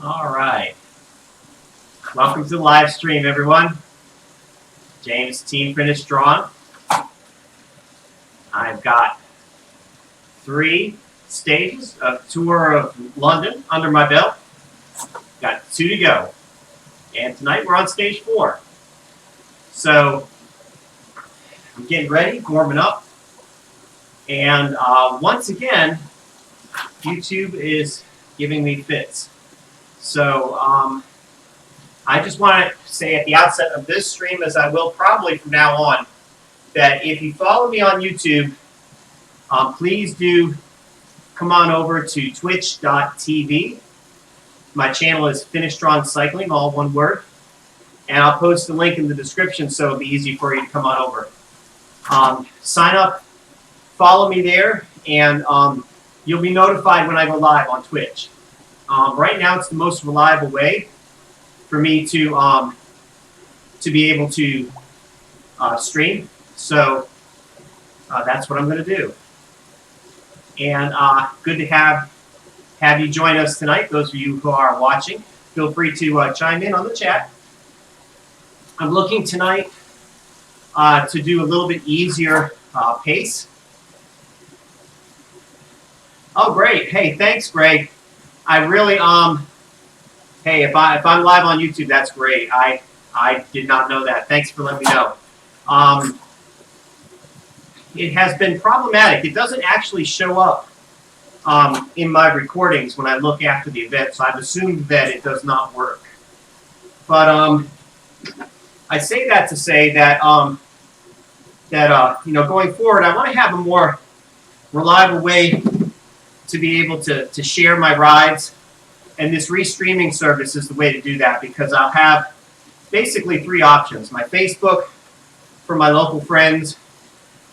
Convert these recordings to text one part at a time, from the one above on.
All right. Welcome to the live stream, everyone. James, team finished strong. I've got 3 stages of tour of London under my belt. Got 2 to go. And tonight we're on stage 4. So I'm getting ready, warming up. And once again, YouTube is giving me fits. So I just want to say at the outset of this stream, as I will probably from now on, that if you follow me on YouTube, please do come on over to twitch.tv. My channel is Finish Strong Cycling, all one word. And I'll post the link in the description so it'll be easy for you to come on over. Sign up, follow me there, and you'll be notified when I go live on Twitch. Right now, it's the most reliable way for me to be able to stream. So that's what I'm going to do. And good to have you join us tonight. Those of you who are watching, feel free to chime in on the chat. I'm looking tonight to do a little bit easier pace. Oh, great. Hey, thanks, Greg. I really, hey, if I'm live on YouTube, that's great. I did not know that. Thanks for letting me know. It has been problematic. It doesn't actually show up in my recordings when I look after the event, so I've assumed that it does not work. But I say that to say that going forward, I want to have a more reliable way to be able to share my rides, and this restreaming service is the way to do that, because I'll have basically 3 options: my Facebook for my local friends,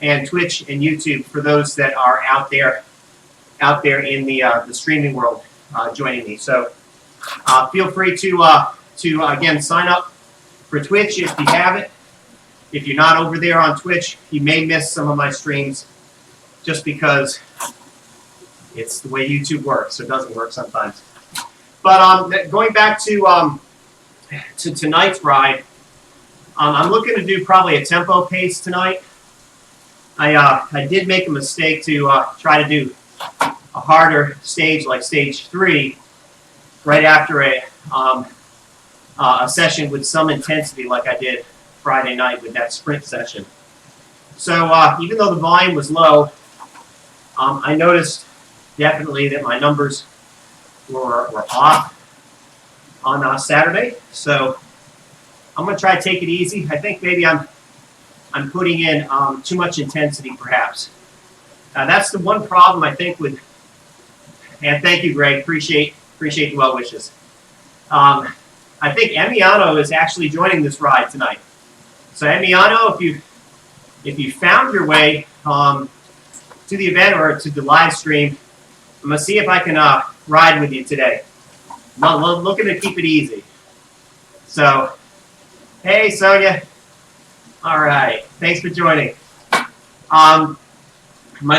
and Twitch and YouTube for those that are out there in the streaming world joining me. So feel free to again sign up for Twitch if you have it. If you're not over there on Twitch, you may miss some of my streams just because it's the way YouTube works. So it doesn't work sometimes. But going back to tonight's ride, I'm looking to do probably a tempo pace tonight. I did make a mistake to try to do a harder stage like stage 3 right after a session with some intensity like I did Friday night with that sprint session. So even though the volume was low, I noticed definitely that my numbers were off on Saturday. So I'm going to try to take it easy. I think maybe I'm putting in too much intensity, perhaps. That's the one problem I think with. And thank you, Greg. Appreciate the well wishes. I think Emiano is actually joining this ride tonight. So Emiano, if you found your way to the event or to the live stream, I'm gonna see if I can ride with you today. I'm looking to keep it easy. So, hey Sonia. All right, thanks for joining. My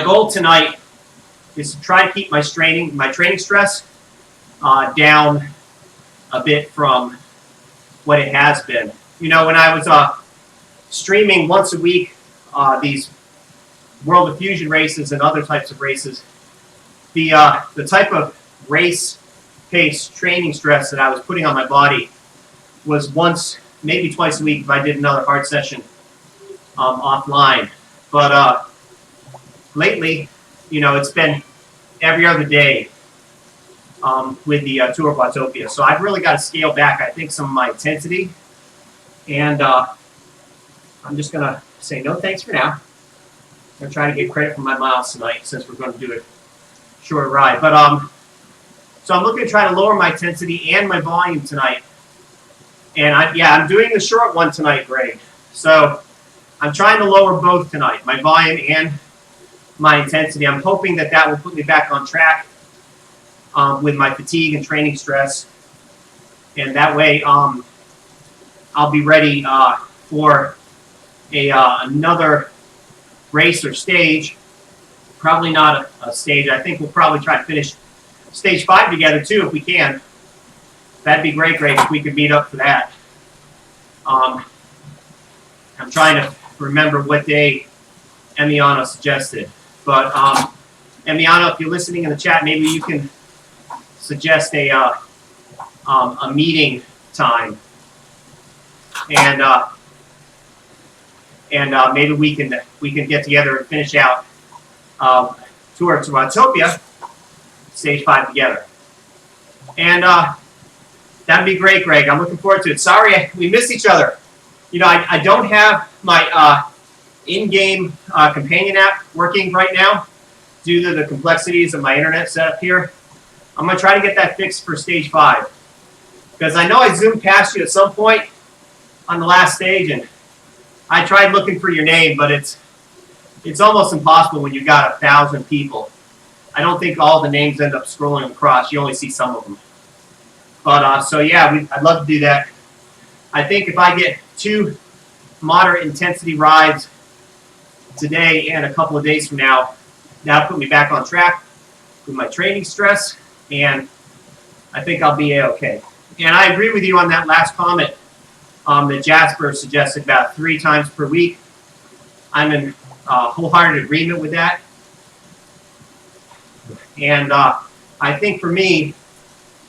goal tonight is to try to keep my training stress down a bit from what it has been. You know, when I was streaming once a week these World of Fusion races and other types of races, the type of race pace training stress that I was putting on my body was once, maybe twice a week if I did another hard session offline. But lately, you know, it's been every other day with the Tour of Autopia. So I've really got to scale back, I think, some of my intensity. And I'm just going to say no thanks for now. I'm going to try to get credit for my miles tonight since we're going to do a short ride. But so I'm looking to try to lower my intensity and my volume tonight. And I'm doing the short one tonight, Greg. So I'm trying to lower both tonight, my volume and my intensity. I'm hoping that will put me back on track with my fatigue and training stress. And that way I'll be ready for another race or stage. Probably not a stage. I think we'll probably try to finish stage 5 together too if we can. That'd be great, Greg, if we could meet up for that. I'm trying to remember what day Emiano suggested. But Emiano, if you're listening in the chat, maybe you can suggest a meeting time, and maybe we can get together and finish out tour to Watopia, stage 5 together. And that'd be great, Greg. I'm looking forward to it. Sorry we missed each other. You know, I don't have my in-game companion app working right now due to the complexities of my internet setup here. I'm going to try to get that fixed for stage 5. Because I know I zoomed past you at some point on the last stage, and I tried looking for your name, but it's almost impossible when you've got 1,000 people. I don't think all the names end up scrolling across. You only see some of them. But, so yeah, I'd love to do that. I think if I get 2 moderate intensity rides today and a couple of days from now, that'll put me back on track with my training stress, and I think I'll be okay. And I agree with you on that last comment that Jasper suggested about 3 times per week. I'm in wholehearted agreement with that. And I think for me,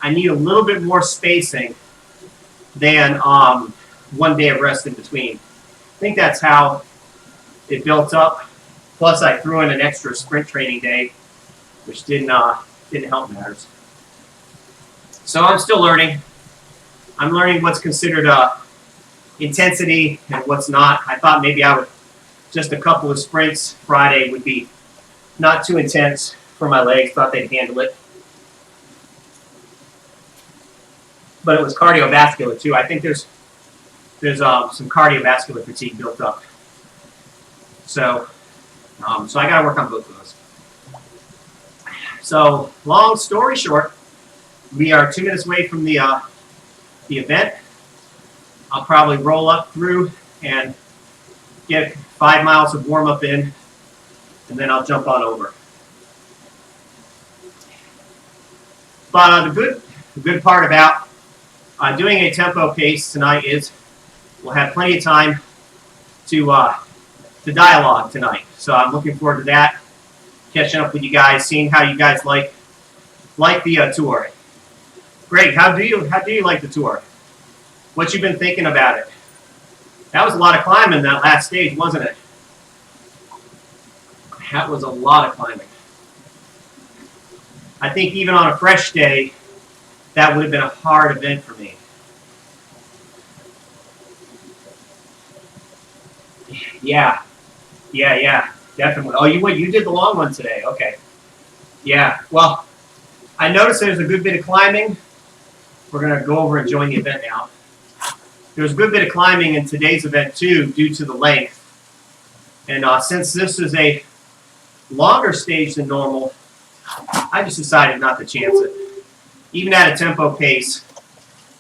I need a little bit more spacing than 1 day of rest in between. I think that's how it built up. Plus, I threw in an extra sprint training day, which didn't help matters. So I'm still learning. I'm learning what's considered intensity and what's not. I thought maybe I would just a couple of sprints Friday would be not too intense for my legs. Thought they'd handle it. But it was cardiovascular too. I think there's some cardiovascular fatigue built up. So so I got to work on both of those. So long story short, we are 2 minutes away from the event. I'll probably roll up through and get 5 miles of warm up in, and then I'll jump on over. But the good part about doing a tempo pace tonight is we'll have plenty of time to dialogue tonight. So I'm looking forward to that, catching up with you guys, seeing how you guys like the tour. Greg, how do you like the tour? What you been thinking about it? That was a lot of climbing that last stage, wasn't it? That was a lot of climbing. I think even on a fresh day, that would have been a hard event for me. Yeah, definitely. Oh, you did the long one today. Okay. Yeah. Well, I noticed there's a good bit of climbing. We're going to go over and join the event now. There's a good bit of climbing in today's event too, due to the length. And since this is a longer stage than normal, I just decided not to chance it. Even at a tempo pace,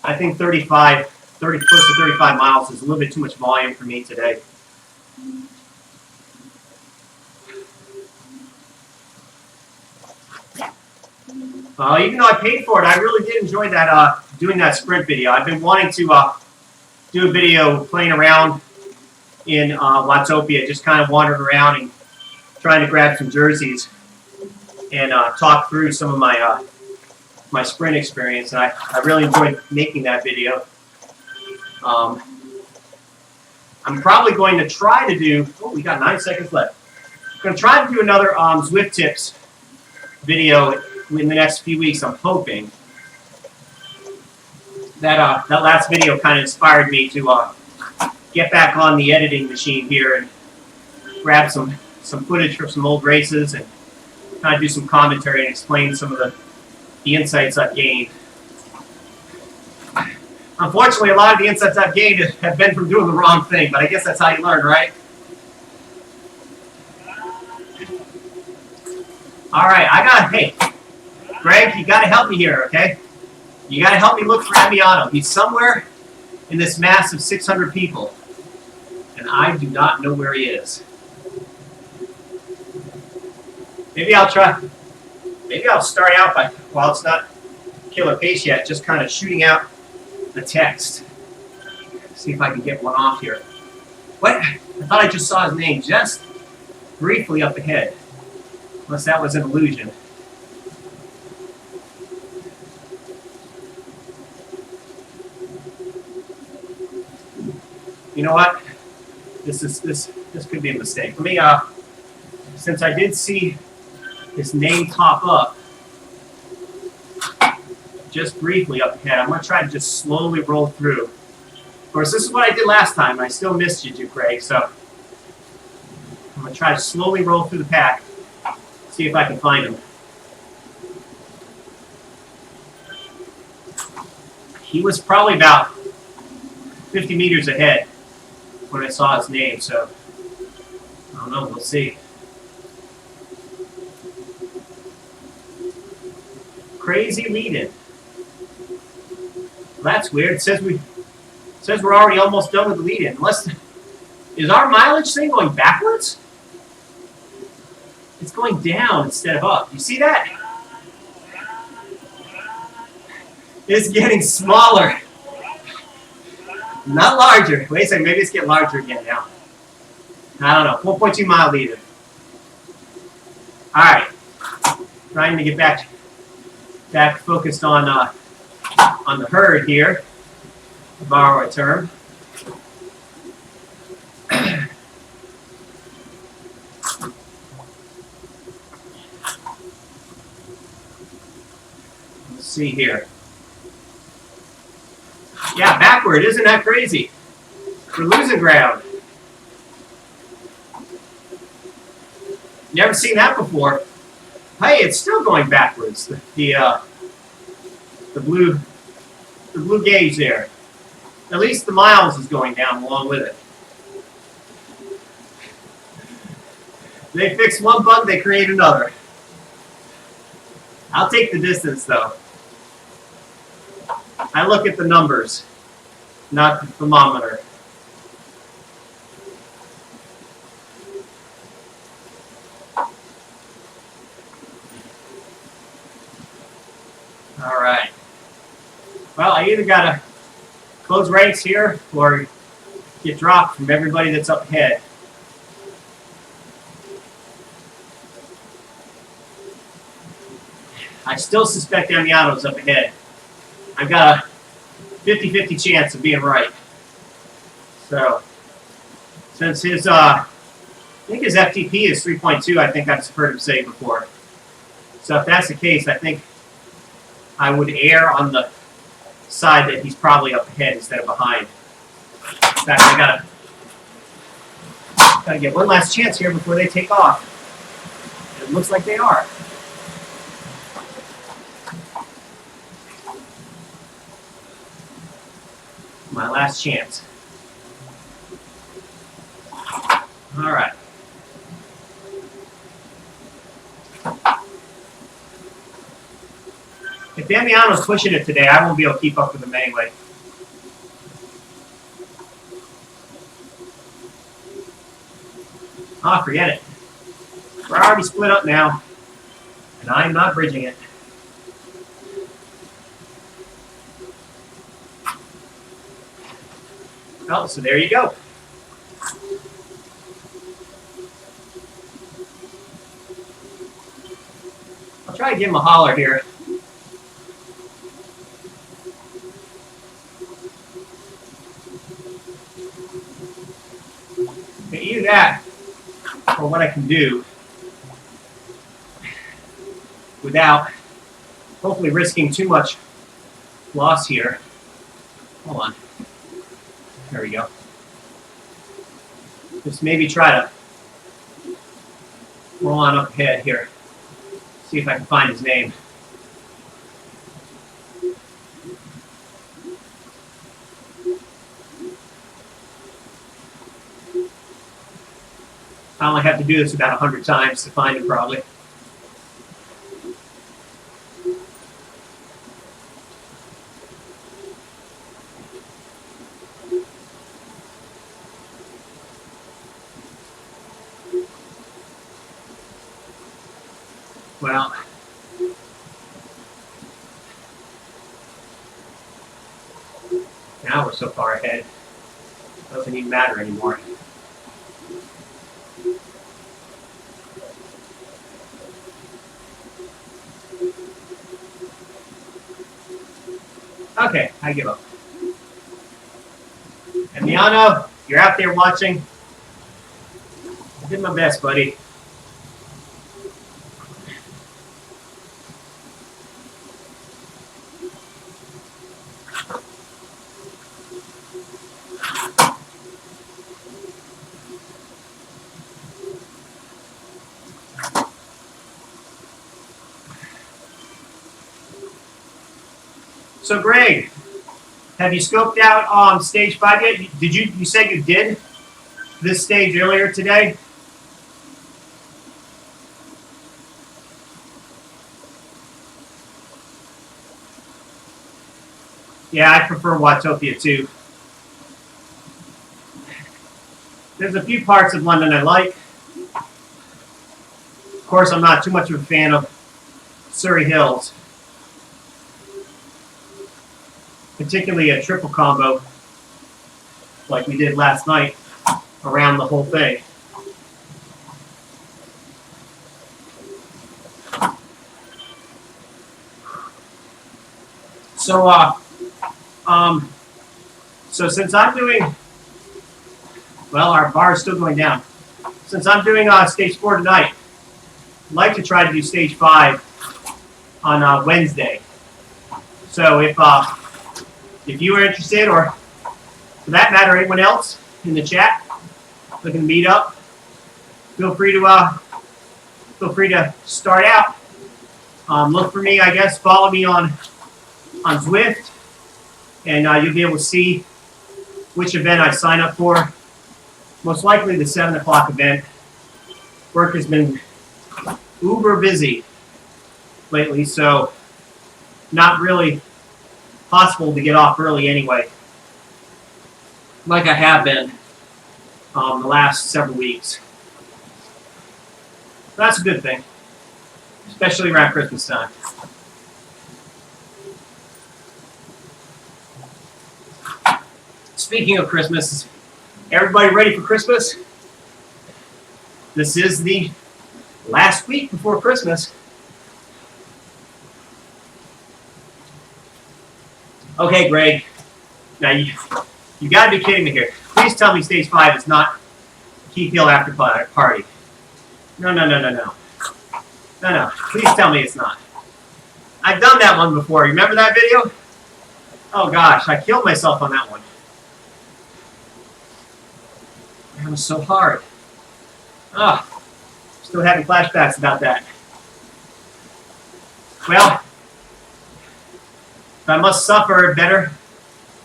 I think 30, close to 35 miles is a little bit too much volume for me today. Even though I paid for it, I really did enjoy that doing that sprint video. I've been wanting to do a video playing around in Watopia, just kind of wandering around and trying to grab some jerseys and talk through some of my my sprint experience. And I really enjoyed making that video. I'm probably going to try to do, we got 9 seconds left. I'm going to try to do another Zwift tips video in the next few weeks, I'm hoping. That last video kind of inspired me to get back on the editing machine here and grab some footage from some old races and kind of do some commentary and explain some of the insights I've gained. Unfortunately, a lot of the insights I've gained have been from doing the wrong thing, but I guess that's how you learn, right? All right, hey, Greg, you got to help me here, okay? You got to help me look for Emiano. He's somewhere in this mass of 600 people, and I do not know where he is. Maybe I'll start out while it's not killer pace yet, just kind of shooting out a text. See if I can get one off here. What? I thought I just saw his name just briefly up ahead. Unless that was an illusion. You know what? This could be a mistake. Let me since I did see his name pop up just briefly up ahead, I'm gonna try to just slowly roll through. Of course, this is what I did last time. I still missed you, Craig, so I'm gonna try to slowly roll through the pack, see if I can find him. He was probably about 50 meters ahead when I saw his name, so I don't know, we'll see. Crazy lead-in. Well, that's weird. It says we're already almost done with the lead-in. Is our mileage thing going backwards? It's going down instead of up. You see that? It's getting smaller. Not larger. Wait a second, maybe it's getting larger again now. I don't know. 1.2 mile lead-in. All right. Trying to get back focused on the herd here, to borrow a term. Let's see here. Yeah, backward. Isn't that crazy? We're losing ground. Never seen that before. Hey, it's still going backwards. The blue gauge there. At least the miles is going down along with it. They fix one bug, they create another. I'll take the distance though. I look at the numbers, not the thermometer. All right. Well, I either got to close ranks here or get dropped from everybody that's up ahead. I still suspect Amiano's up ahead. I've got a 50-50 chance of being right. So, since his, I think his FTP is 3.2, I think I've heard him say before. So if that's the case, I think I would err on the side that he's probably up ahead instead of behind. In fact, I gotta get one last chance here before they take off. It looks like they are. My last chance. All right. If Damiano's pushing it today, I won't be able to keep up with him anyway. Ah, forget it. We're already split up now, and I'm not bridging it. Oh, so there you go. I'll try to give him a holler here. Okay, either that or what I can do without hopefully risking too much loss here. Hold on. There we go. Just maybe try to roll on up ahead here. See if I can find his name. I only have to do this about 100 times to find him, probably. Well, Now we're so far ahead, it doesn't even matter anymore. Okay, I give up. Emiliano, you're out there watching. I did my best, buddy. So, Greg, have you scoped out stage 5 yet? Did you said you did this stage earlier today? Yeah, I prefer Watopia too. There's a few parts of London I like. Of course, I'm not too much of a fan of Surrey Hills. Particularly a triple combo like we did last night around the whole thing. So since I'm doing, well, our bar is still going down. Since I'm doing stage 4 tonight, I'd like to try to do stage 5 on Wednesday. So if you are interested, or for that matter, anyone else in the chat looking to meet up, feel free to start out. Look for me, I guess. Follow me on Zwift, and you'll be able to see which event I sign up for. Most likely the 7 o'clock event. Work has been uber busy lately, so not really possible to get off early anyway, like I have been the last several weeks. That's a good thing, especially around Christmas time. Speaking of Christmas, everybody ready for Christmas? This is the last week before Christmas. Okay, Greg. Now you got to be kidding me here. Please tell me stage 5 is not Keith Hill after party. No. Please tell me it's not. I've done that one before. You remember that video? Oh gosh, I killed myself on that one. That was so hard. Still having flashbacks about that. Well, if I must suffer, better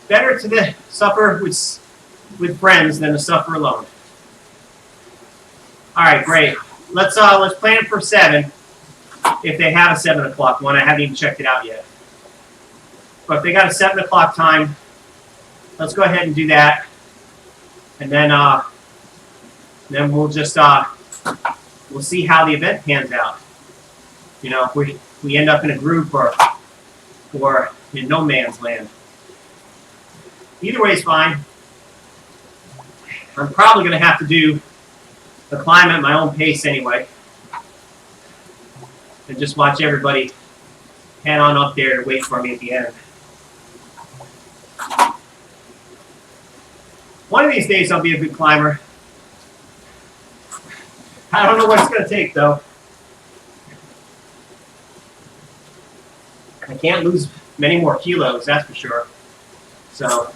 to suffer with friends than to suffer alone. All right, great. Let's plan for 7. If they have a 7 o'clock one, I haven't even checked it out yet. But if they got a 7 o'clock time, let's go ahead and do that, and then we'll just we'll see how the event pans out. You know, if we end up in a group or in no man's land. Either way is fine. I'm probably going to have to do the climb at my own pace anyway, and just watch everybody head on up there to wait for me at the end. One of these days I'll be a good climber. I don't know what it's going to take, though. I can't lose many more kilos, that's for sure. So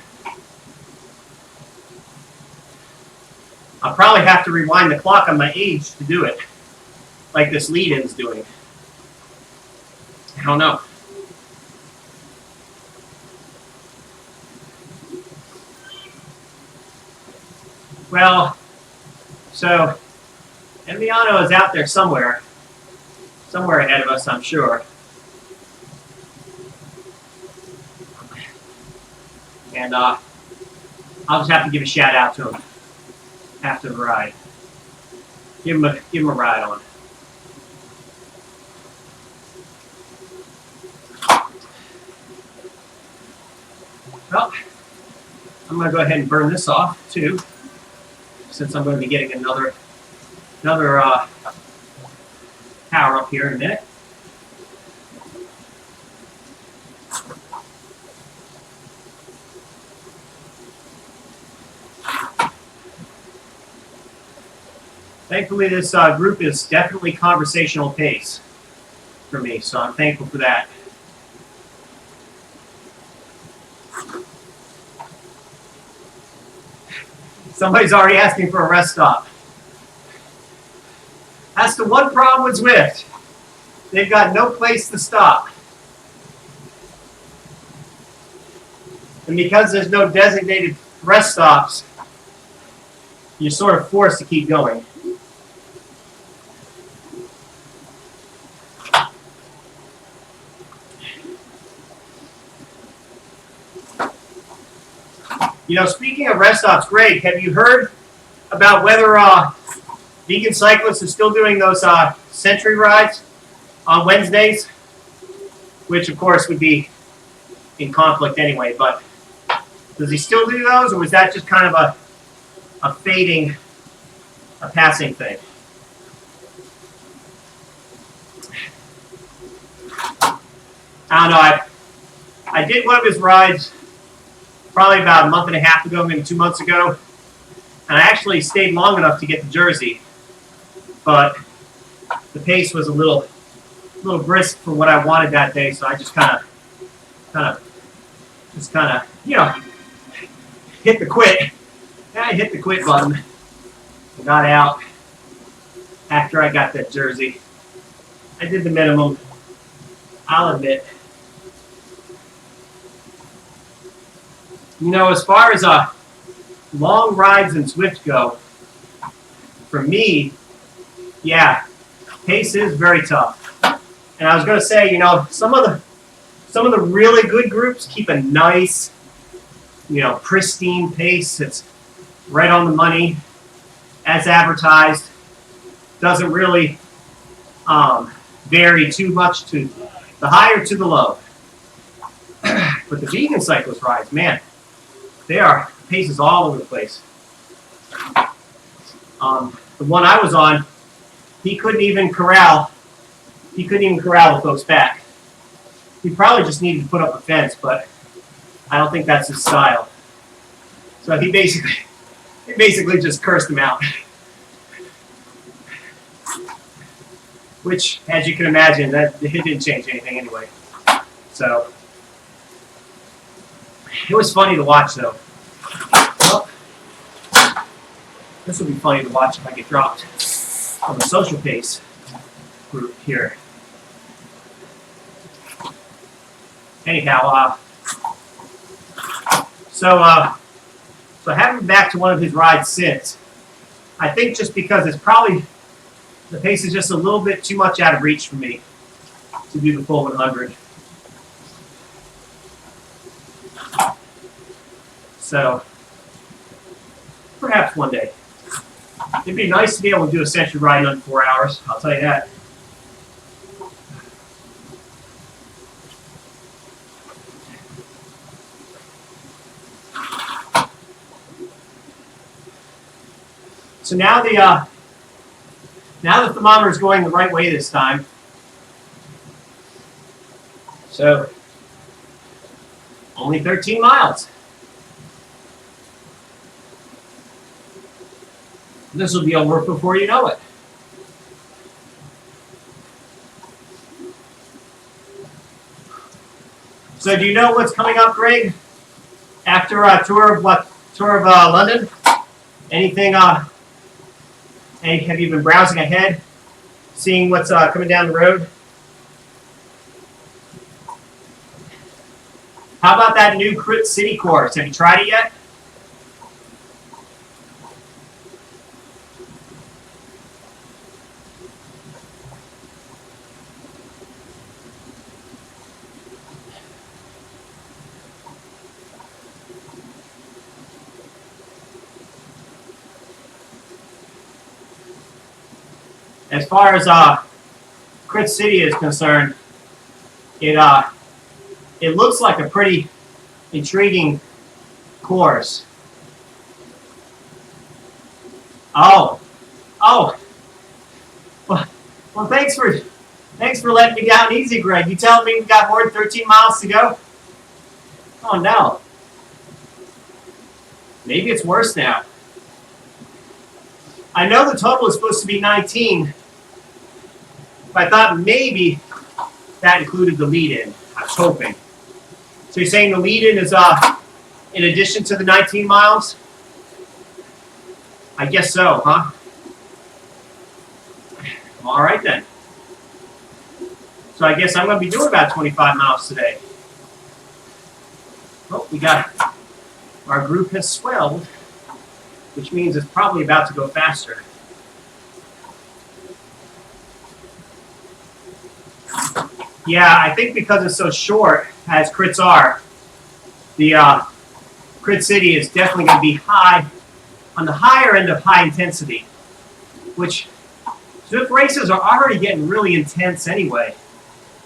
I'll probably have to rewind the clock on my age to do it, like this lead-in's doing. I don't know. Well, so Emiliano is out there somewhere ahead of us, I'm sure. And I'll just have to give a shout out to him after the ride. Give him a ride on. Well, I'm going to go ahead and burn this off too, since I'm going to be getting another power up here in a minute. Thankfully, this group is definitely conversational pace for me, so I'm thankful for that. Somebody's already asking for a rest stop. That's the one problem with Zwift. They've got no place to stop. And because there's no designated rest stops, you're sort of forced to keep going. You know, speaking of rest stops, Greg, have you heard about whether vegan cyclists are still doing those century rides on Wednesdays? Which, of course, would be in conflict anyway. But does he still do those, or was that just kind of a fading, a passing thing? I don't know. I did one of his rides probably about a month and a half ago, maybe 2 months ago. And I actually stayed long enough to get to Jersey. But the pace was a little brisk for what I wanted that day, so I just kind of, you know, hit the quit. I hit the quit button and got out after I got that Jersey. I did the minimum, I'll admit. You know, as far as long rides in Zwift go, for me, yeah, pace is very tough. And I was going to say, you know, some of the really good groups keep a nice, you know, pristine pace that's right on the money, as advertised. Doesn't really vary too much to the high or to the low. But the vegan cyclist rides, man, they are paces all over the place. The one I was on, he couldn't even corral the folks back. He probably just needed to put up a fence, but I don't think that's his style. So he basically just cursed them out. Which, as you can imagine, that it didn't change anything anyway. So it was funny to watch, though. Well, this will be funny to watch if I get dropped on the social pace group here. Anyhow, so I haven't been back to one of his rides since. I think just because it's probably, the pace is just a little bit too much out of reach for me to do the full 100. So, perhaps one day. It'd be nice to be able to do a century ride in under 4 hours, I'll tell you that. So now the thermometer is going the right way this time. So only 13 miles. This will be over before you know it. So do you know what's coming up, Greg? After a tour of London? Anything? Have you been browsing ahead, seeing what's coming down the road? How about that new Crit City course? Have you tried it yet? As far as Crit City is concerned, it looks like a pretty intriguing course. Oh, well, thanks for letting me down easy, Greg. You telling me we got more than 13 miles to go? Oh no. Maybe it's worse now. I know the total is supposed to be 19, but I thought maybe that included the lead-in. I was hoping. So you're saying the lead-in is in addition to the 19 miles? I guess so, huh? All right then. So I guess I'm going to be doing about 25 miles today. Oh, our group has swelled, which means it's probably about to go faster. Yeah, I think because it's so short, as crits are, the crit city is definitely going to be on the higher end of high intensity, which Zwift races are already getting really intense anyway.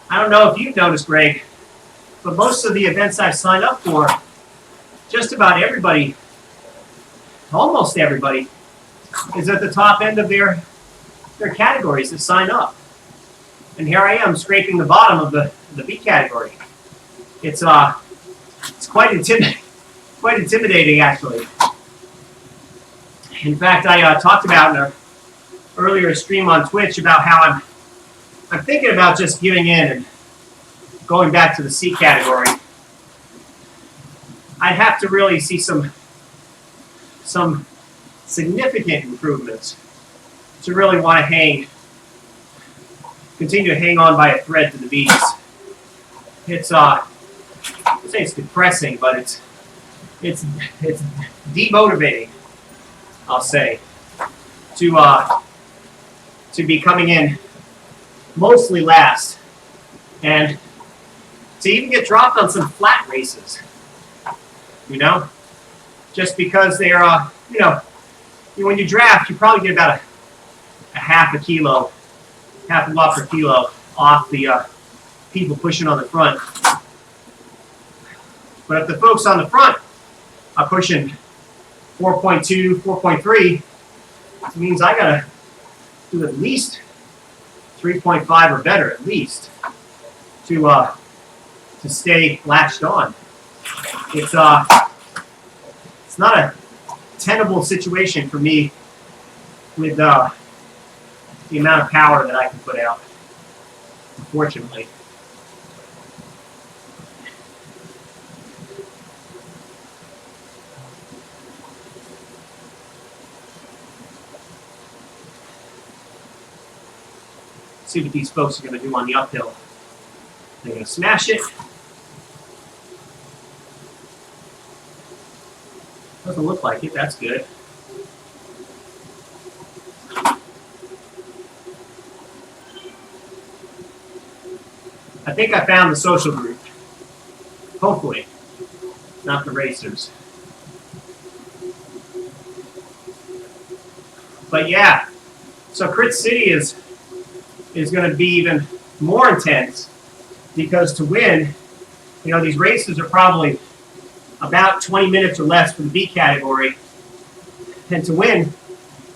I don't know if you've noticed, Greg, but most of the events I've signed up for, just about everybody, almost everybody, is at the top end of their categories that sign up. And here I am scraping the bottom of the B category. It's quite intimidating actually. In fact, I talked about in an earlier stream on Twitch about how I'm thinking about just giving in and going back to the C category. I'd have to really see some significant improvements to really want to continue to hang on by a thread to the Bs. It's I say it's depressing, but it's demotivating, I'll say, to be coming in mostly last and to even get dropped on some flat races, just because they're, when you draft, you probably get about a half a watt per kilo off the people pushing on the front. But if the folks on the front are pushing 4.2, 4.3, it means I gotta do at least 3.5 or better, at least, to stay latched on. It's not a tenable situation for me with the amount of power that I can put out, unfortunately. See what these folks are going to do on the uphill. They're going to smash it. Doesn't look like it. That's good. I think I found the social group. Hopefully. Not the racers. But yeah. So Crit City is going to be even more intense because to win, these races are probably about 20 minutes or less for the B category. And to win,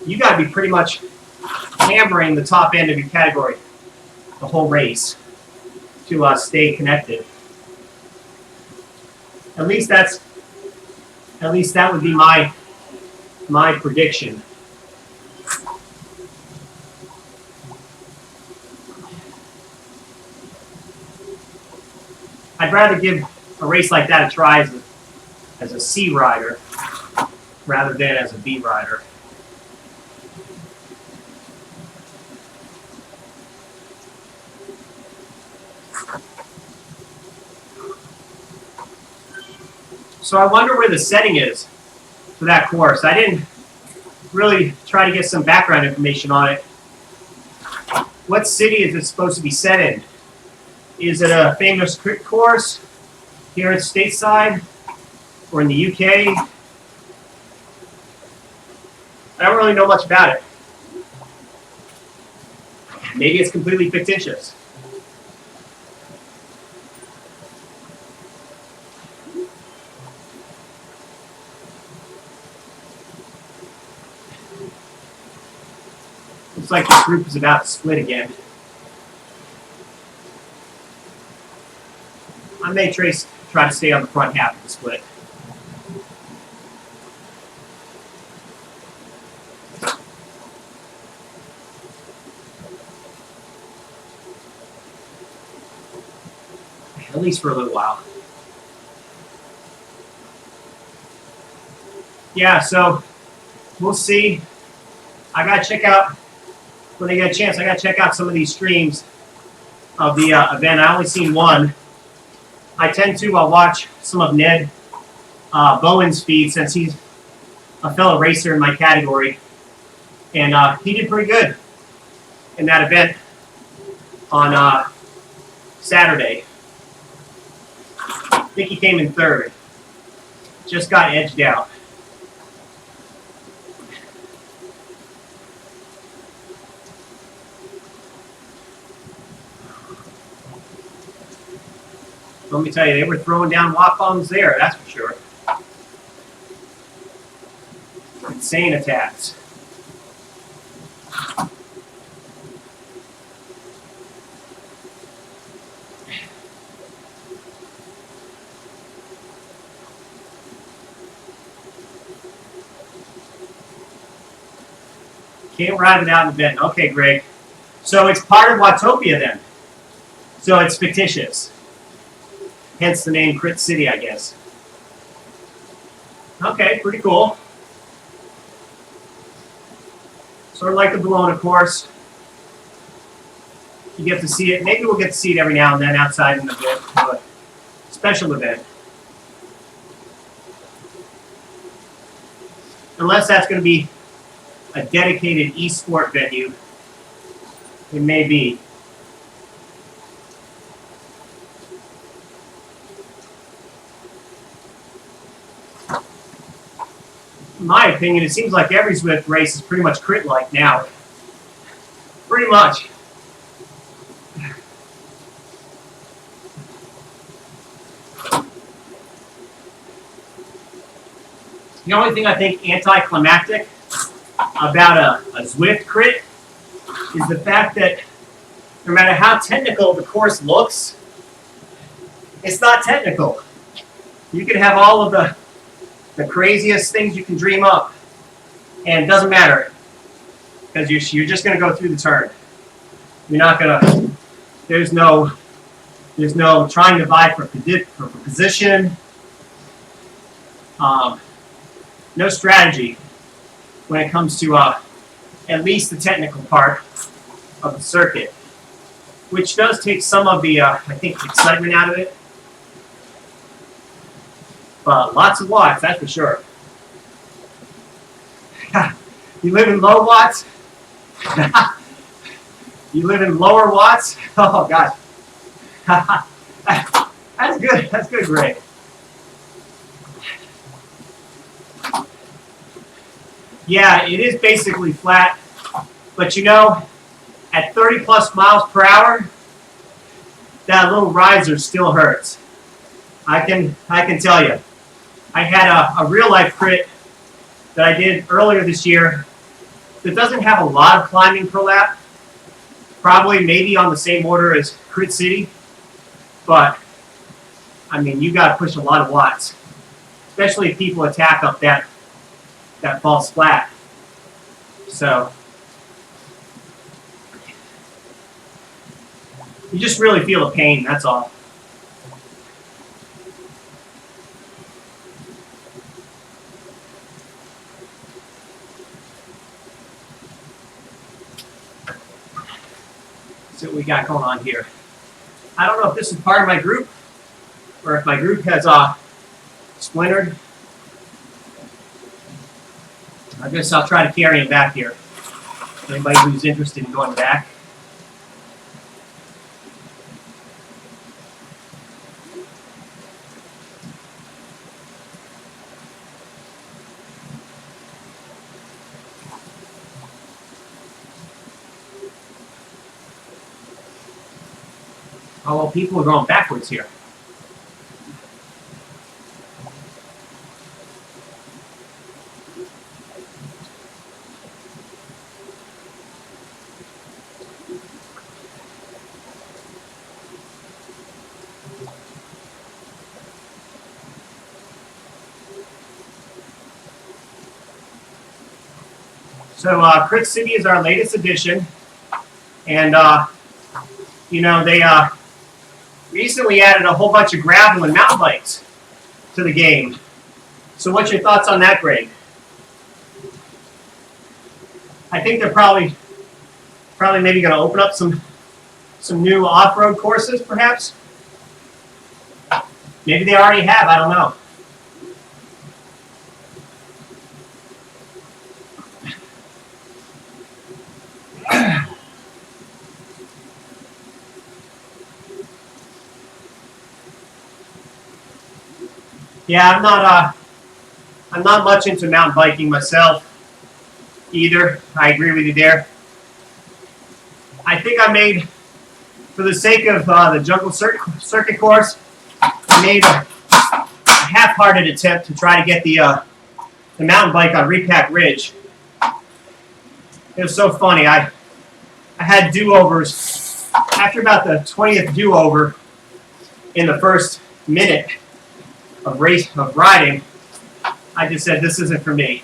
you got to be pretty much hammering the top end of your category the whole race to stay connected. At least that would be my prediction. I'd rather give a race like that a try as a C rider rather than as a B rider. So I wonder where the setting is for that course. I didn't really try to get some background information on it. What city is it supposed to be set in? Is it a famous crit course here at stateside or in the UK? I don't really know much about it. Maybe it's completely fictitious. Looks like this group is about to split again. I may try to stay on the front half of the split. At least for a little while. Yeah, so we'll see. I got to check out, when I get a chance, I got to check out some of these streams of the event. I only seen one. I tend to watch some of Ned Bowen's feed since he's a fellow racer in my category. And he did pretty good in that event on Saturday. I think he came in third. Just got edged out. Let me tell you, they were throwing down walk bombs there, that's for sure. Insane attacks. Can't ride without an event. Okay, Greg. So it's part of Watopia then. So it's fictitious. Hence the name Crit City, I guess. Okay, pretty cool. Sort of like the Bologna course. You get to see it. Maybe we'll get to see it every now and then outside in the event, but special event. Unless that's going to be a dedicated e-sport venue, it may be. In my opinion, it seems like every Zwift race is pretty much crit-like now. Pretty much. The only thing I think anticlimactic about a Zwift crit is the fact that no matter how technical the course looks, it's not technical. You can have all of the craziest things you can dream up, and it doesn't matter because you're just going to go through the turn. You're not going to. There's no trying to vie for position. No strategy when it comes to at least the technical part of the circuit, which does take some of the I think excitement out of it. But lots of watts, that's for sure. You live in low watts? You live in lower watts? Oh, gosh. That's good. That's good, Greg. Yeah, it is basically flat. But you know, at 30 plus miles per hour, that little riser still hurts. I can tell you. I had a real life crit that I did earlier this year that doesn't have a lot of climbing per lap. Probably maybe on the same order as Crit City. But, I mean, you got to push a lot of watts. Especially if people attack up that false flat. So, you just really feel the pain, that's all. See what we got going on here. I don't know if this is part of my group or if my group has splintered. I guess I'll try to carry him back here. Anybody who's interested in going back. Oh, well, people are going backwards here. So Crit City is our latest addition, and you know, they recently added a whole bunch of gravel and mountain bikes to the game. So what's your thoughts on that, Greg? I think they're probably maybe going to open up some new off-road courses, perhaps. Maybe they already have. I don't know. Yeah, I'm not much into mountain biking myself either. I agree with you there. I think I made, for the sake of the jungle circuit course, I made a half-hearted attempt to try to get the mountain bike on Repack Ridge. It was so funny. I had do-overs. After about the 20th do-over in the first minute of riding, I just said, this isn't for me.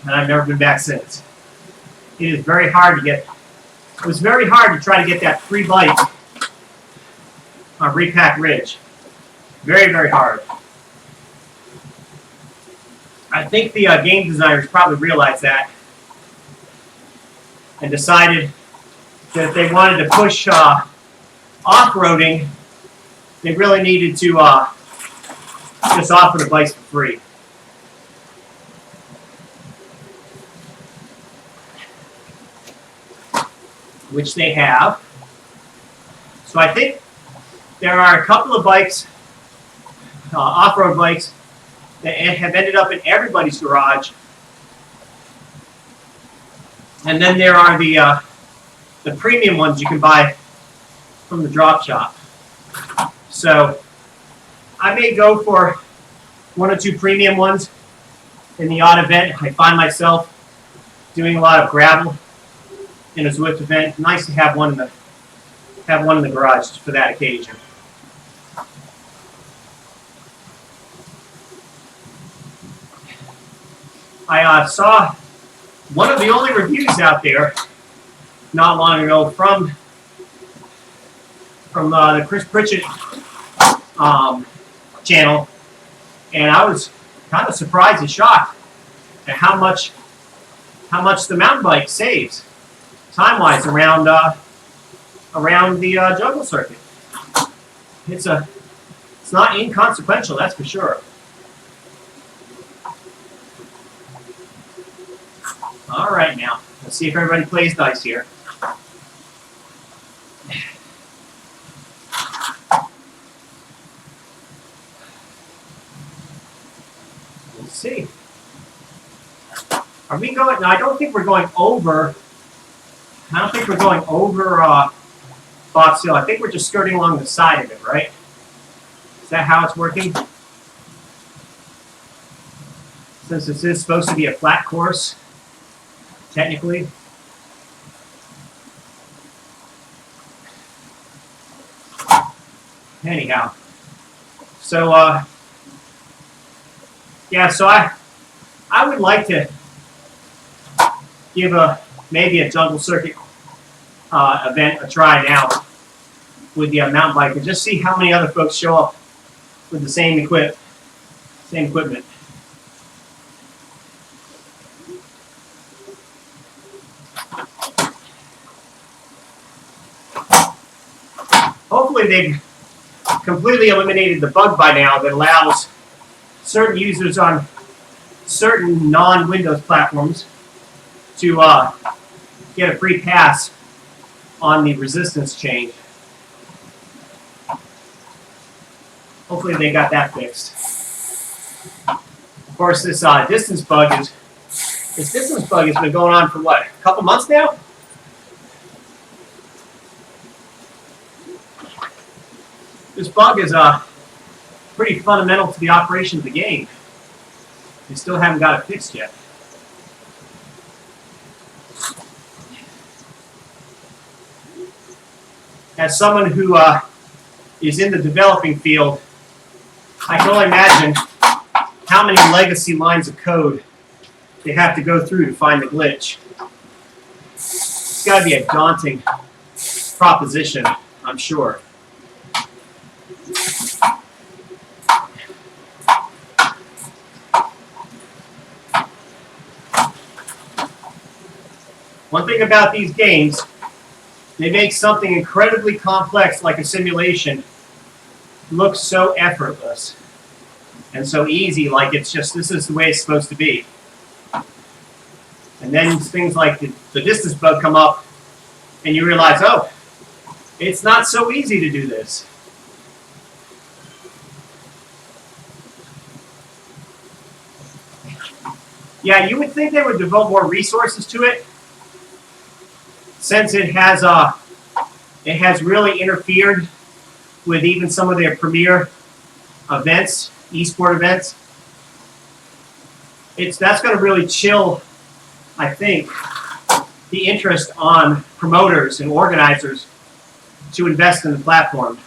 And I've never been back since. It is very hard to get, it was very hard to try to get that free bike on Repack Ridge. Very, very hard. I think the game designers probably realized that and decided that if they wanted to push off-roading, they really needed to just offer the bikes for free. Which they have. So I think there are a couple of bikes, off-road bikes, that have ended up in everybody's garage. And then there are the premium ones you can buy from the drop shop. So I may go for one or two premium ones in the odd event. I find myself doing a lot of gravel in a Zwift event. Nice to have one in the garage for that occasion. I saw one of the only reviews out there not long ago from the Chris Pritchett channel, and I was kind of surprised and shocked at how much the mountain bike saves time-wise around the jungle circuit. It's not inconsequential, that's for sure. All right, now let's see if everybody plays nice here. Let's see. Are we going? No, I don't think we're going over. I don't think we're going over Fox Hill. I think we're just skirting along the side of it, right? Is that how it's working? Since this is supposed to be a flat course, technically. Anyhow, so yeah, so I would like to give maybe a jungle circuit event a try now with the mountain bike and just see how many other folks show up with the same equipment. Hopefully they've completely eliminated the bug by now that allows certain users on certain non-Windows platforms to get a free pass on the resistance change. Hopefully they got that fixed. Of course, this distance bug has been going on for what, a couple months now? This bug is pretty fundamental to the operation of the game. They still haven't got it fixed yet. As someone who is in the developing field, I can only imagine how many legacy lines of code they have to go through to find the glitch. It's got to be a daunting proposition, I'm sure. One thing about these games, they make something incredibly complex like a simulation look so effortless and so easy, like it's just, this is the way it's supposed to be. And then things like the distance bug come up and you realize, oh, it's not so easy to do this. Yeah, you would think they would devote more resources to it, since it has really interfered with even some of their premier events, esport events. That's going to really chill, I think, the interest on promoters and organizers to invest in the platform.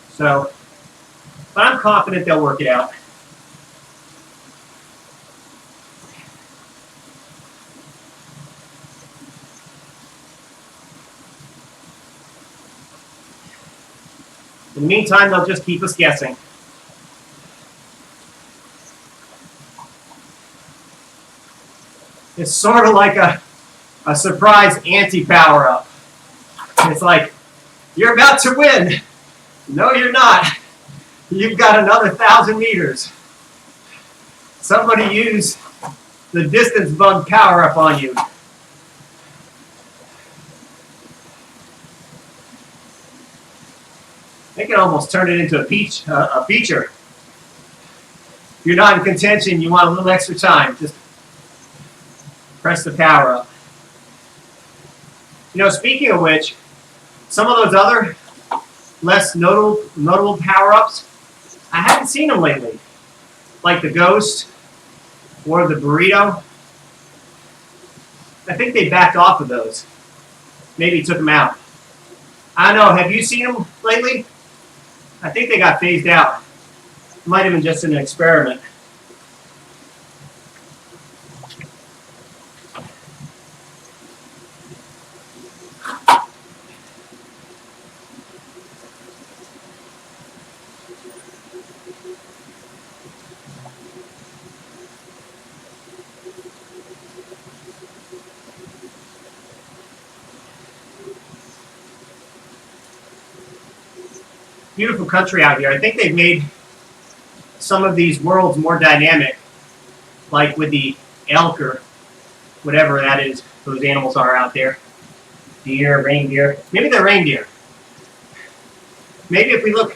So, but I'm confident they'll work it out. In the meantime, they'll just keep us guessing. It's sort of like a surprise anti-power-up. It's like, you're about to win. No, you're not. You've got another 1,000 meters. Somebody use the distance bug power-up on you. They can almost turn it into a feature. If you're not in contention, you want a little extra time, just press the power up. You know, speaking of which, some of those other less notable power-ups, I haven't seen them lately. Like the Ghost or the Burrito. I think they backed off of those. Maybe took them out. I don't know, have you seen them lately? I think they got phased out. It might have been just an experiment. Beautiful country out here. I think they've made some of these worlds more dynamic, like with the elk or whatever that is, those animals are out there. Deer, reindeer. Maybe they're reindeer. Maybe if we look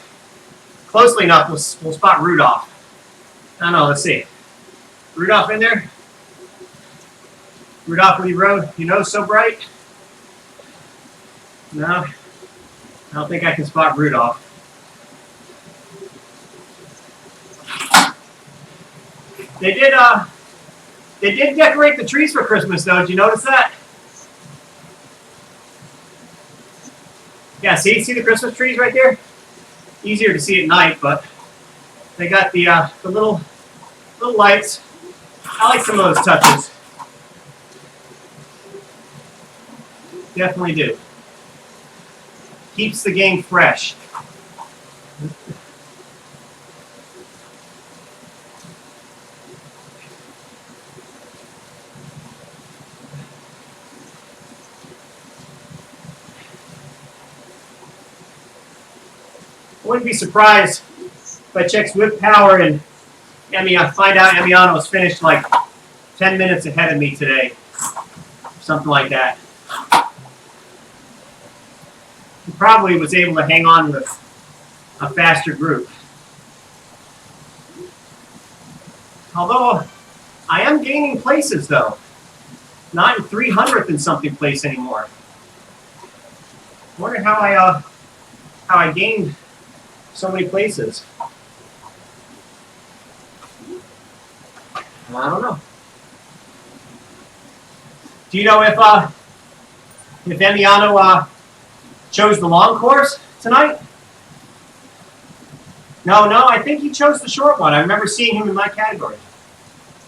closely enough, we'll spot Rudolph. I don't know, let's see. Rudolph in there? Rudolph with your road, your nose so bright? No, I don't think I can spot Rudolph. They did decorate the trees for Christmas, though. Did you notice that? Yeah, see the Christmas trees right there? Easier to see at night, but they got the little lights. I like some of those touches. Definitely do. Keeps the game fresh. I wouldn't be surprised if I check Zwift power and find out Emiano's finished like 10 minutes ahead of me today. Something like that. He probably was able to hang on with a faster group. Although, I am gaining places though. Not in 300th and something place anymore. I wonder how I gained so many places. I don't know. Do you know if Emiano chose the long course tonight? No, I think he chose the short one. I remember seeing him in my category.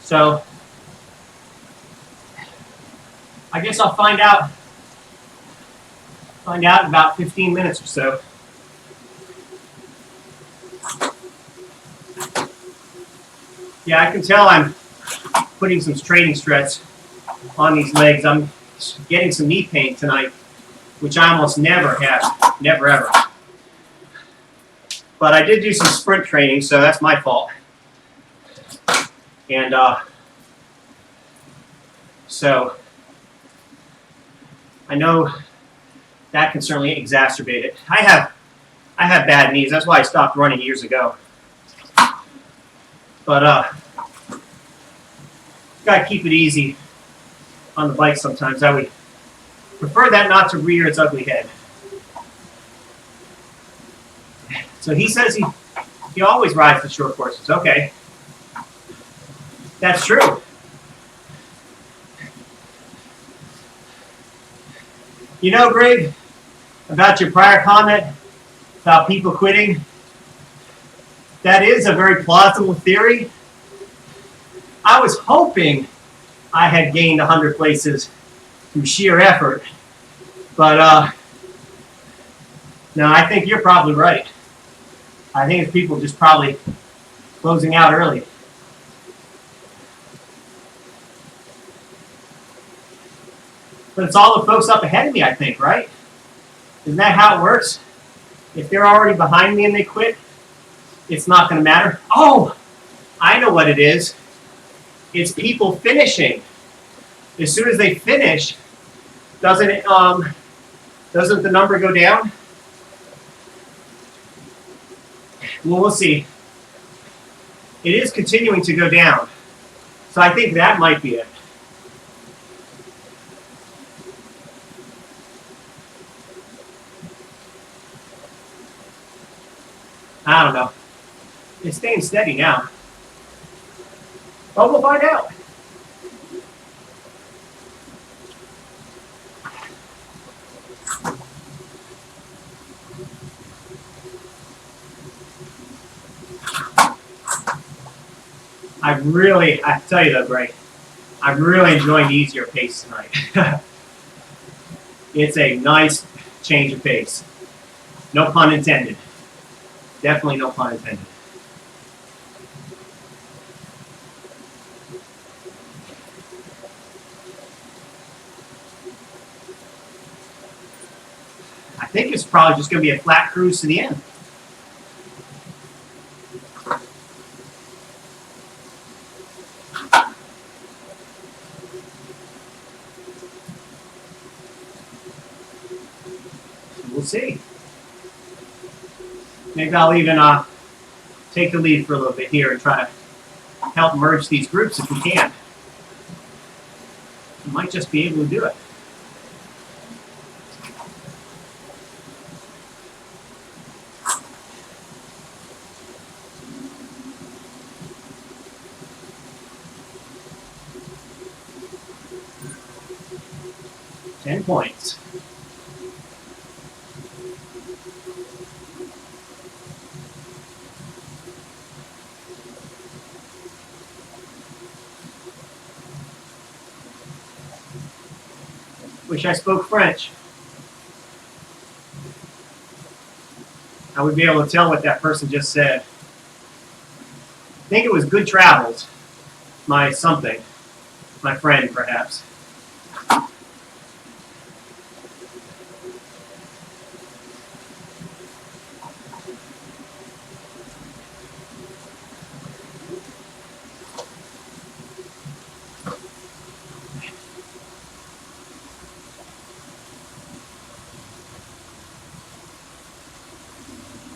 So I guess I'll find out in about 15 minutes or so. Yeah, I can tell I'm putting some training stress on these legs. I'm getting some knee pain tonight, which I almost never have, never ever. But I did do some sprint training, so that's my fault. And so I know that can certainly exacerbate it. I have bad knees. That's why I stopped running years ago. But gotta keep it easy on the bike sometimes. I would prefer that not to rear its ugly head. So he says he always rides the short courses. Okay. That's true. You know, Greg, about your prior comment about people quitting, that is a very plausible theory. I was hoping I had gained 100 places through sheer effort, but no, I think you're probably right. I think it's people just probably closing out early. But it's all the folks up ahead of me, I think, right? Isn't that how it works? If they're already behind me and they quit, it's not going to matter. Oh, I know what it is. It's people finishing. As soon as they finish, doesn't the number go down? Well, we'll see. It is continuing to go down. So I think that might be it. I don't know. It's staying steady now. But we'll find out. I tell you though, Greg, I'm really enjoying the easier pace tonight. It's a nice change of pace. No pun intended. Definitely no pun intended. I think it's probably just going to be a flat cruise to the end. We'll see. Maybe I'll even take the lead for a little bit here and try to help merge these groups if we can. I might just be able to do it. Ten points. Wish I spoke French. I would be able to tell what that person just said. I think it was good travels. My friend perhaps.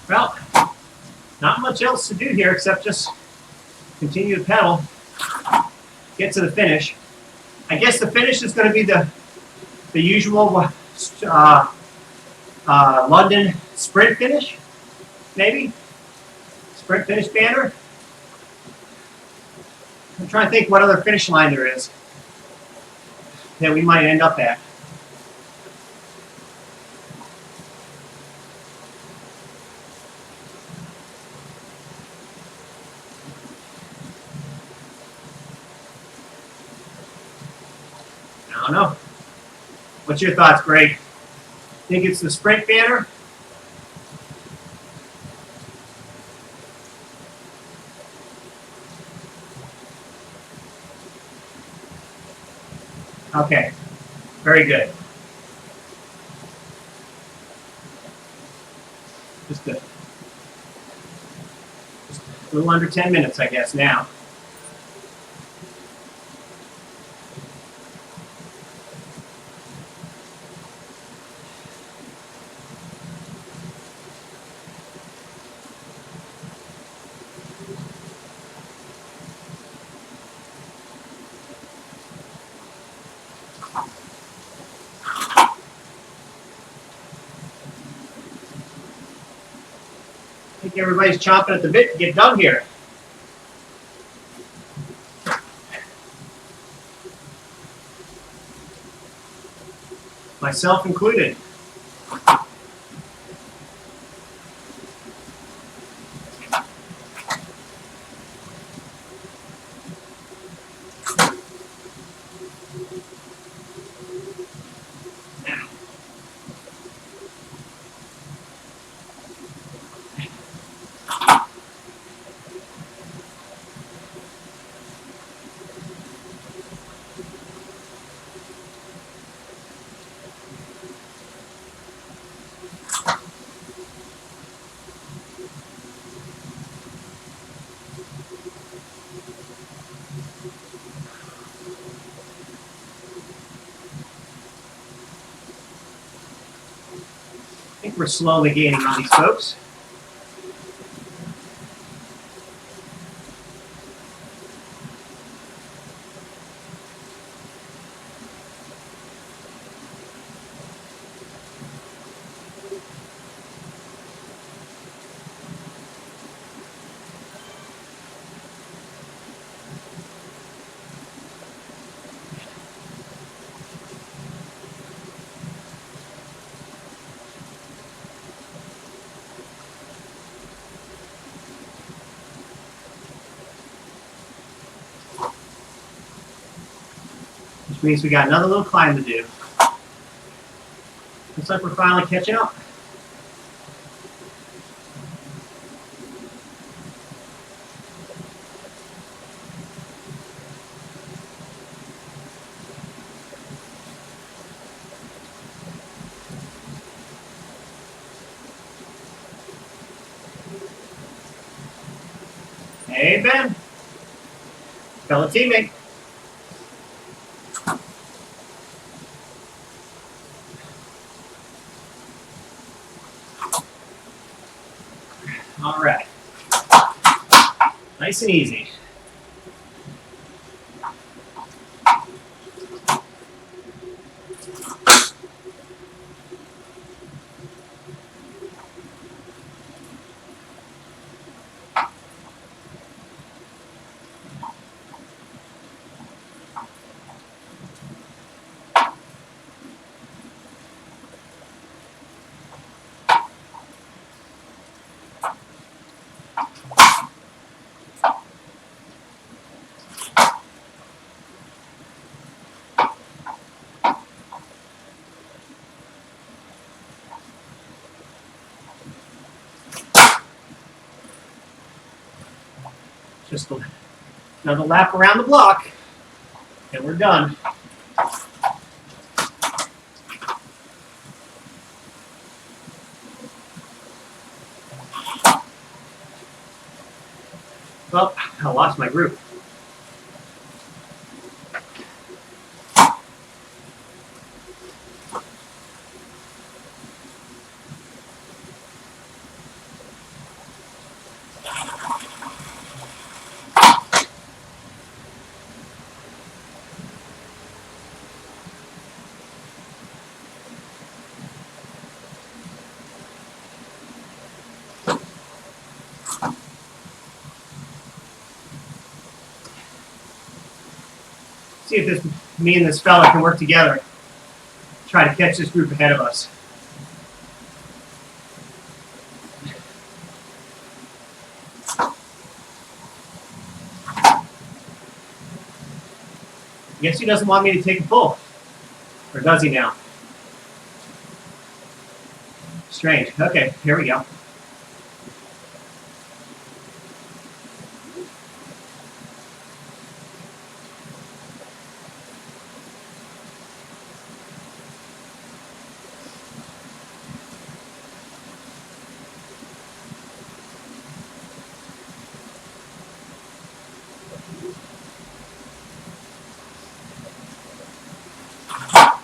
Well, not much else to do here except just continue to pedal, get to the finish. I guess the finish is going to be the usual London sprint finish, maybe? Sprint finish banner? I'm trying to think what other finish line there is that we might end up at. I don't know. What's your thoughts, Greg? Think it's the sprint banner? Okay, very good. Just a little under 10 minutes, I guess, now. I think everybody's chomping at the bit to get done here. Myself included. I think we're slowly gaining on these folks. Which means we got another little climb to do. Looks like we're finally catching up. Hey, Ben. Fellow teammate. All right. Nice and easy. Just another lap around the block, and we're done. Well, I lost my group. See if me and this fella can work together. Try to catch this group ahead of us. I guess he doesn't want me to take a pull. Or does he now? Strange. Okay, here we go.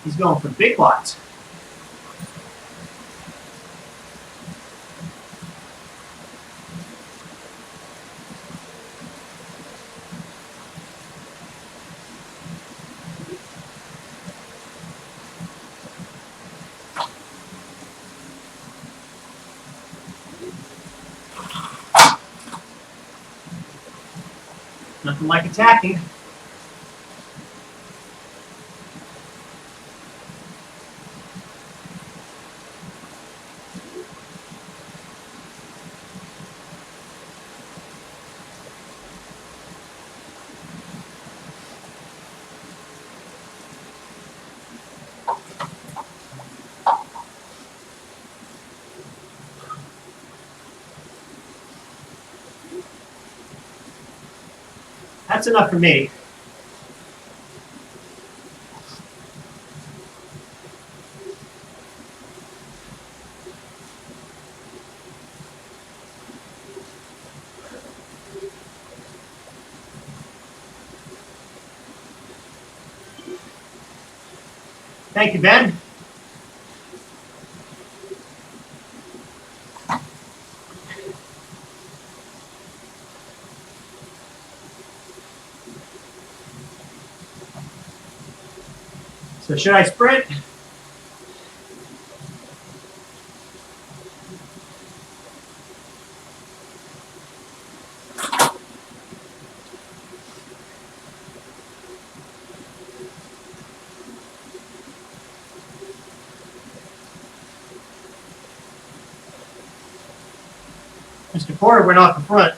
He's going for big watts. Nothing like attacking. That's enough for me. Thank you, Ben. So should I sprint? Mr. Porter went off the front.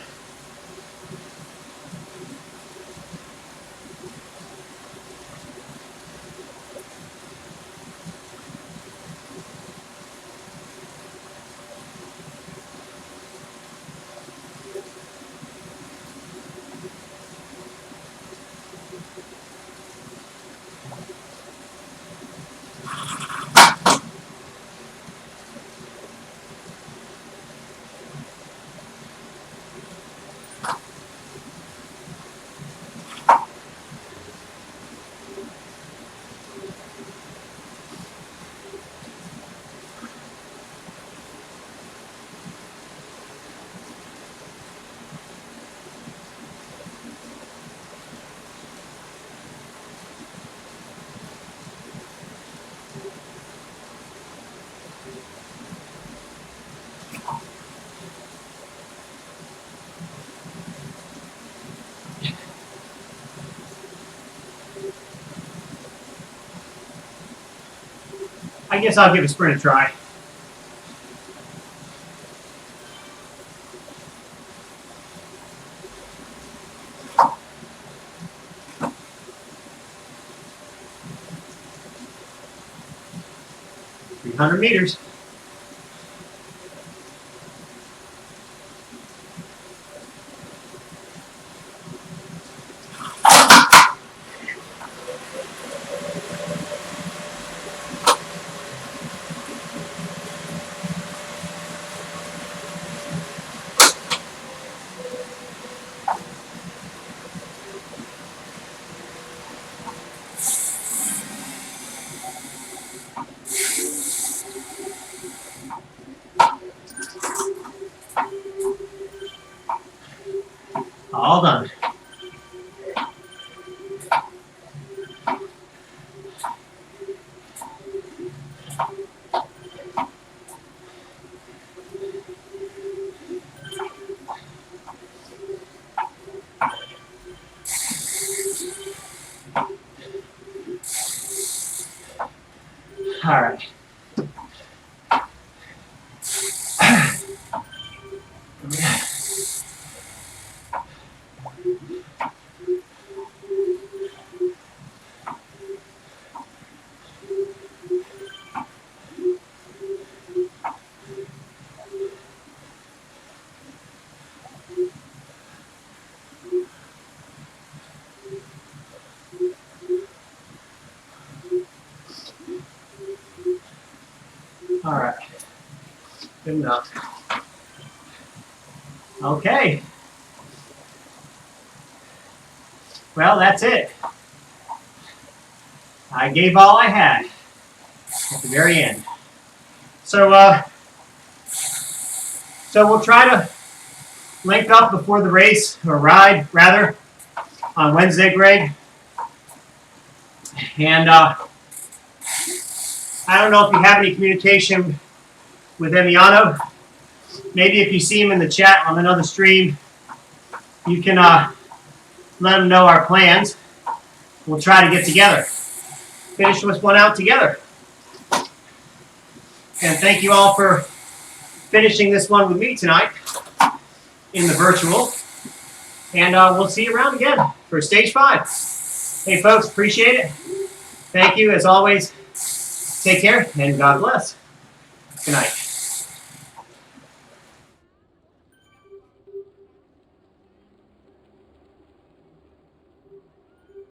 I guess I'll give a sprint a try. $300. All done. All right. All right. Good enough. Okay. Well, that's it. I gave all I had at the very end. So we'll try to link up before the race, or ride rather, on Wednesday, Greg. And I don't know if you have any communication with Emiliano. Maybe if you see him in the chat on another stream, you can let him know our plans. We'll try to get together. Finish this one out together. And thank you all for finishing this one with me tonight in the virtual. And we'll see you around again for stage 5. Hey, folks, appreciate it. Thank you, as always. Take care, and God bless. Good night.